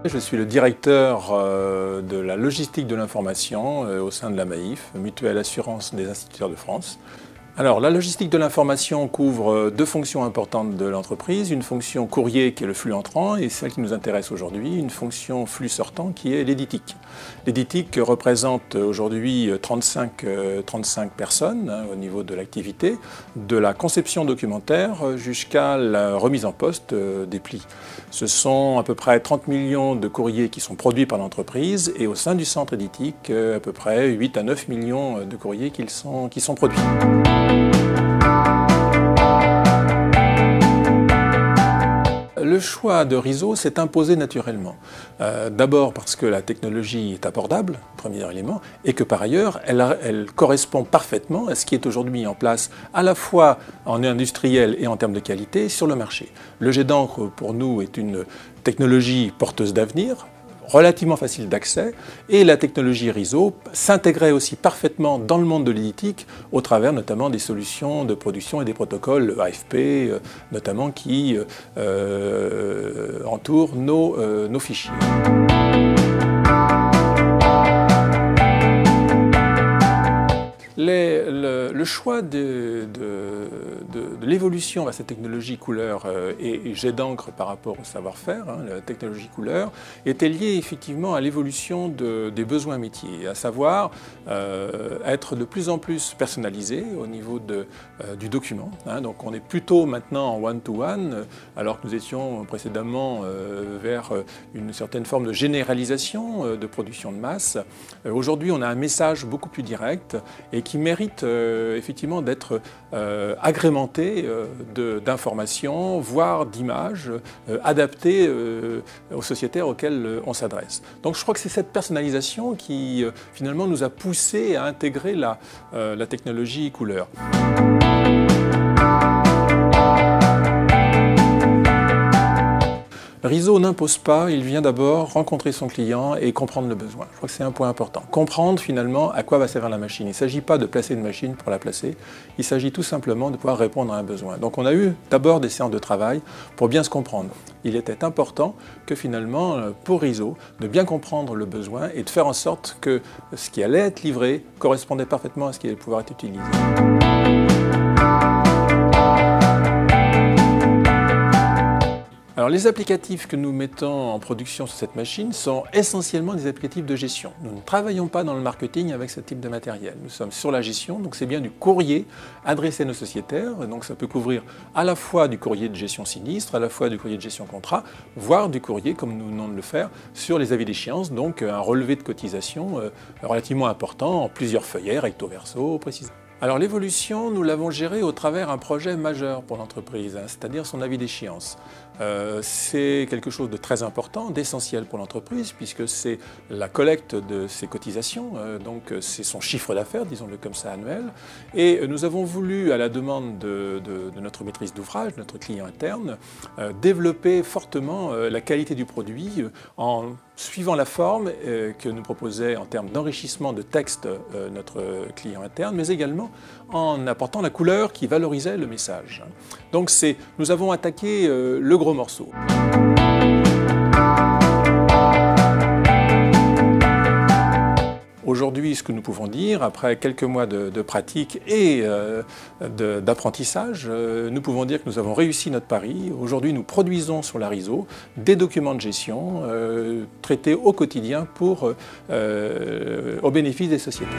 Je suis le directeur de la logistique de l'information au sein de la MAIF, Mutuelle Assurance des Instituteurs de France. Alors, la logistique de l'information couvre deux fonctions importantes de l'entreprise. Une fonction courrier qui est le flux entrant et celle qui nous intéresse aujourd'hui, une fonction flux sortant qui est l'éditique. L'éditique représente aujourd'hui 35 personnes au niveau de l'activité, de la conception documentaire jusqu'à la remise en poste des plis. Ce sont à peu près 30 millions de courriers qui sont produits par l'entreprise et au sein du centre éditique, à peu près 8 à 9 millions de courriers qui sont produits. Le choix de RISO s'est imposé naturellement. D'abord parce que la technologie est abordable, premier élément, et que par ailleurs, elle correspond parfaitement à ce qui est aujourd'hui mis en place à la fois en industriel et en termes de qualité sur le marché. Le jet d'encre, pour nous, est une technologie porteuse d'avenir, relativement facile d'accès, et la technologie RISO s'intégrait aussi parfaitement dans le monde de l'éditique au travers notamment des solutions de production et des protocoles AFP, notamment qui entourent nos fichiers. Le choix de l'évolution vers cette technologie couleur et jet d'encre par rapport au savoir-faire, la technologie couleur, était lié effectivement à l'évolution des besoins métiers, à savoir être de plus en plus personnalisé au niveau du document. Donc on est plutôt maintenant en one-to-one, alors que nous étions précédemment vers une certaine forme de généralisation de production de masse. Aujourd'hui, on a un message beaucoup plus direct et qui mérite effectivement d'être agrémenté d'informations, voire d'images adaptées aux sociétaires auxquels on s'adresse. Donc je crois que c'est cette personnalisation qui finalement nous a poussé à intégrer la technologie couleur. RISO n'impose pas, il vient d'abord rencontrer son client et comprendre le besoin. Je crois que c'est un point important. Comprendre finalement à quoi va servir la machine. Il ne s'agit pas de placer une machine pour la placer, il s'agit tout simplement de pouvoir répondre à un besoin. Donc on a eu d'abord des séances de travail pour bien se comprendre. Il était important que finalement, pour RISO, de bien comprendre le besoin et de faire en sorte que ce qui allait être livré correspondait parfaitement à ce qui allait pouvoir être utilisé. Alors, les applicatifs que nous mettons en production sur cette machine sont essentiellement des applicatifs de gestion. Nous ne travaillons pas dans le marketing avec ce type de matériel. Nous sommes sur la gestion, donc c'est bien du courrier adressé à nos sociétaires. Donc ça peut couvrir à la fois du courrier de gestion sinistre, à la fois du courrier de gestion contrat, voire du courrier, comme nous venons de le faire, sur les avis d'échéance, donc un relevé de cotisation relativement important en plusieurs feuillets, recto verso, précisément. Alors l'évolution, nous l'avons gérée au travers d'un projet majeur pour l'entreprise, c'est-à-dire son avis d'échéance. C'est quelque chose de très important, d'essentiel pour l'entreprise, puisque c'est la collecte de ses cotisations, donc c'est son chiffre d'affaires, disons-le comme ça, annuel. Et nous avons voulu, à la demande de notre maîtrise d'ouvrage, notre client interne, développer fortement la qualité du produit en suivant la forme que nous proposait en termes d'enrichissement de texte notre client interne, mais également en apportant la couleur qui valorisait le message. Donc nous avons attaqué le gros morceau. Aujourd'hui, ce que nous pouvons dire, après quelques mois de pratique et d'apprentissage, nous pouvons dire que nous avons réussi notre pari. Aujourd'hui, nous produisons sur la RISO des documents de gestion traités au quotidien au bénéfice des sociétés.